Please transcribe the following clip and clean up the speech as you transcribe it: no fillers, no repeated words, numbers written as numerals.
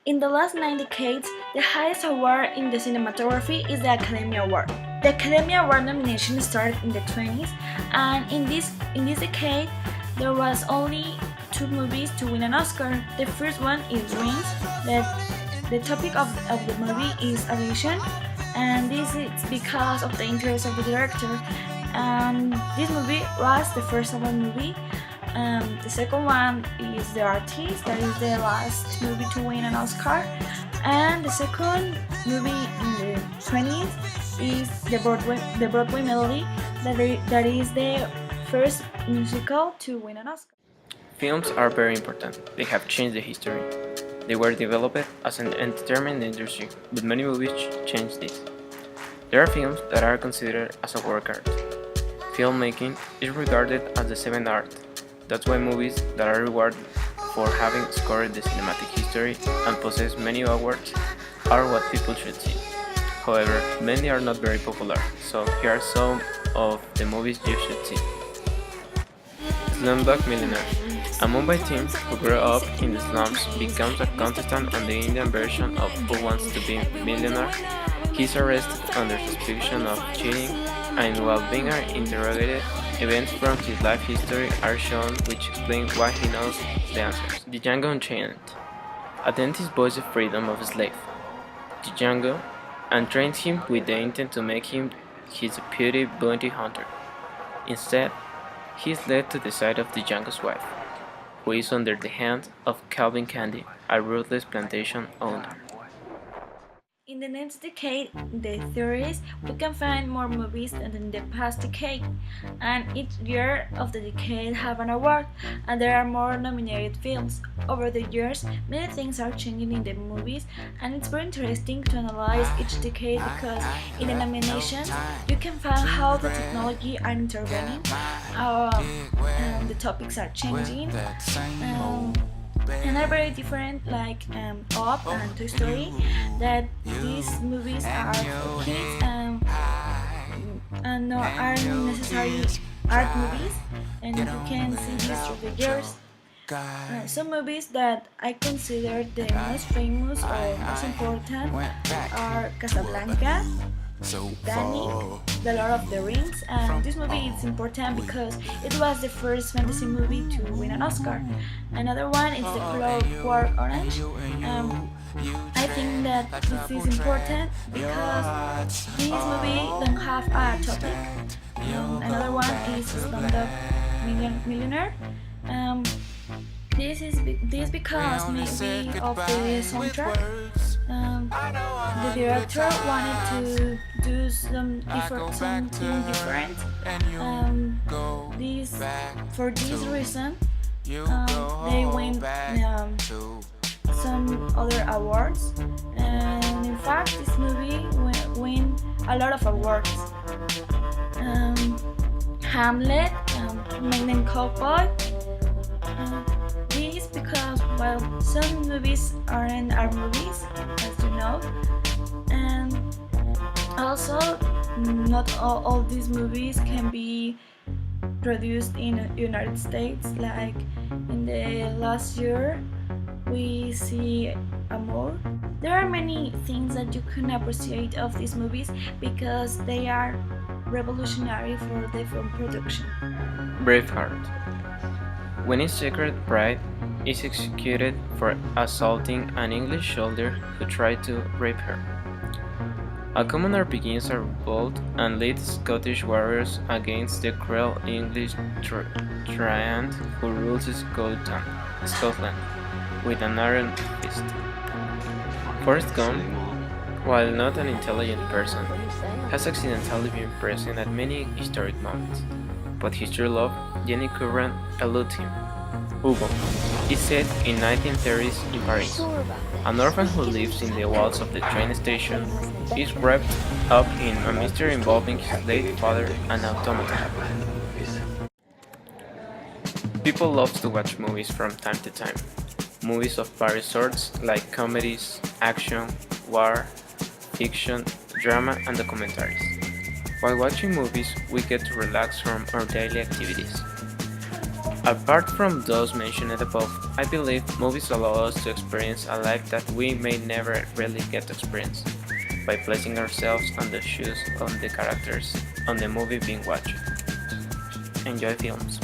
In the last 9 decades, the highest award in the cinematography is the Academy Award. The Academy Award nomination started in the 20s, and in this decade, there was only two movies to win an Oscar. The first one is Wings. The topic of the movie is aviation, and this is because of the interest of the director. And this movie was the first award movie. The second one is The Artist, that is the last movie to win an Oscar. And the second movie in the 20s is the Broadway Melody, that is the first musical to win an Oscar. Films are very important. They have changed the history. They were developed as an entertainment industry, but many movies changed this. There are films that are considered as a work art. Filmmaking is regarded as the seventh art. That's why movies that are rewarded for having scored the cinematic history and possess many awards are what people should see. However, many are not very popular, so here are some of the movies you should see. Slumdog Millionaire. A Mumbai teen who grew up in the slums becomes a contestant on the Indian version of Who Wants to Be Millionaire. He's arrested under suspicion of cheating, and while being interrogated, events from his life history are shown which explain why he knows the answers. The Django Unchained. A dentist buys the freedom of a slave, Django, and trains him with the intent to make him his deputy bounty hunter. Instead, he is led to the side of Django's wife, who is under the hand of Calvin Candy, a ruthless plantation owner. In the next decade, the 30s, we can find more movies than in the past decade, and each year of the decade have an award, and there are more nominated films. Over the years, many things are changing in the movies, and it's very interesting to analyze each decade because in the nominations, you can find how the technology are intervening, and the topics are changing. And are very different, like Up and Toy Story, that these movies are for kids and not are necessarily art movies, and you can see this through the years. Some movies that I consider the most famous or most important are Casablanca, Titanic, The Lord of the Rings, and this movie is important because it was the first fantasy movie to win an Oscar. Another one is The Clockwork Orange. I think that this is important because this movie don't have a topic. Another one is Slumdog Millionaire. Um, this because maybe of the soundtrack. The director wanted to do something different. This for this reason, they win some other awards, and in fact, this movie win a lot of awards. Um, Hamlet, Magnum Cowboy. This because well, some movies aren't our movies, as you know, and also not all these movies can be produced in the United States. Like in the last year, we see Amor. There are many things that you can appreciate of these movies because they are revolutionary for the film production. Braveheart. When his secret bride is executed for assaulting an English soldier who tried to rape her. A commoner begins a revolt and leads Scottish warriors against the cruel English tyrant who rules Scotland with an iron fist. Forrest Gump, while not an intelligent person, has accidentally been present at many historic moments, but his true love, Jenny Curran, eludes him. Hugo is set in 1930s in Paris. An orphan who lives in the walls of the train station is wrapped up in a mystery involving his late father and automata. People love to watch movies from time to time. Movies of various sorts like comedies, action, war, fiction, drama, and documentaries. While watching movies, we get to relax from our daily activities. Apart from those mentioned above, I believe movies allow us to experience a life that we may never really get to experience, by placing ourselves on the shoes of the characters on the movie being watched. Enjoy films.